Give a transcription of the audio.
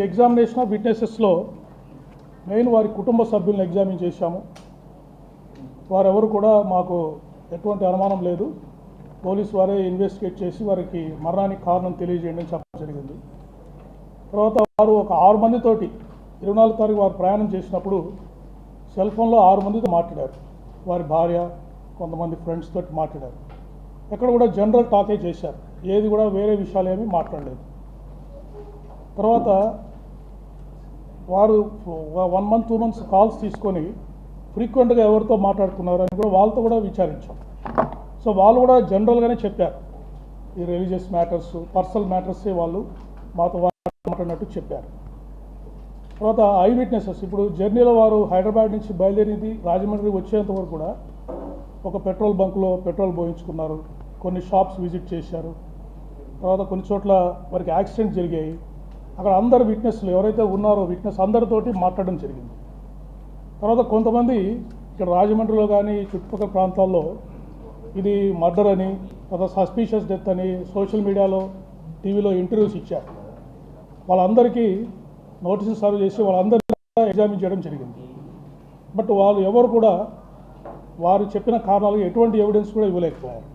Examination of విట్నెసెస్లో main వారి కుటుంబ సభ్యులను ఎగ్జామిన్ చేశాము. వారెవరు కూడా మాకు ఎటువంటి అనుమానం లేదు, పోలీసు వారే ఇన్వెస్టిగేట్ చేసి వారికి మరణానికి కారణం తెలియజేయండి అని చెప్పడం జరిగింది. తర్వాత వారు ఒక 6 మందితోటి 24 తారీఖు వారు ప్రయాణం చేసినప్పుడు సెల్ ఫోన్లో 6 మందితో మాట్లాడారు. వారి భార్య, కొంతమంది ఫ్రెండ్స్ తోటి మాట్లాడారు. ఎక్కడ కూడా జనరల్ టాకే చేశారు, ఏది కూడా వేరే విషయాలు ఏమీ మాట్లాడలేదు. తర్వాత వారు 1 month 2 months కాల్స్ తీసుకొని ఫ్రీక్వెంట్గా ఎవరితో మాట్లాడుతున్నారు అని కూడా వాళ్ళతో కూడా విచారించాం. సో వాళ్ళు కూడా జనరల్గానే చెప్పారు, ఈ రిలీజియస్ మ్యాటర్స్, పర్సనల్ మ్యాటర్సే వాళ్ళు మాతో మాట్లాడినట్టు చెప్పారు. తర్వాత ఐ విట్నెసెస్, ఇప్పుడు జర్నీలో వారు హైదరాబాద్ నుంచి బయలుదేరింది రాజమండ్రి వచ్చేంత వరకు కూడా ఒక పెట్రోల్ బంక్లో పెట్రోల్ పోయించుకున్నారు, కొన్ని షాప్స్ విజిట్ చేశారు. తర్వాత కొన్ని చోట్ల వారికి యాక్సిడెంట్ జరిగాయి. అక్కడ అందరు విట్నెస్లు ఎవరైతే ఉన్నారో విట్నెస్ అందరితోటి మాట్లాడడం జరిగింది. తర్వాత కొంతమంది ఇక్కడ రాజమండ్రిలో కానీ చుట్టుపక్కల ప్రాంతాల్లో ఇది మర్డర్ అని, తర్వాత సస్పీషియస్ డెత్ అని సోషల్ మీడియాలో, టీవీలో ఇంటర్వ్యూస్ ఇచ్చారు. వాళ్ళందరికీ నోటీసులు సర్వ్ చేసి వాళ్ళందరినీ ఎగ్జామిన్ చేయడం జరిగింది. బట్ వాళ్ళు ఎవరు కూడా వారు చెప్పిన కారణాలకు ఎటువంటి ఎవిడెన్స్ కూడా ఇవ్వలేకపోయారు.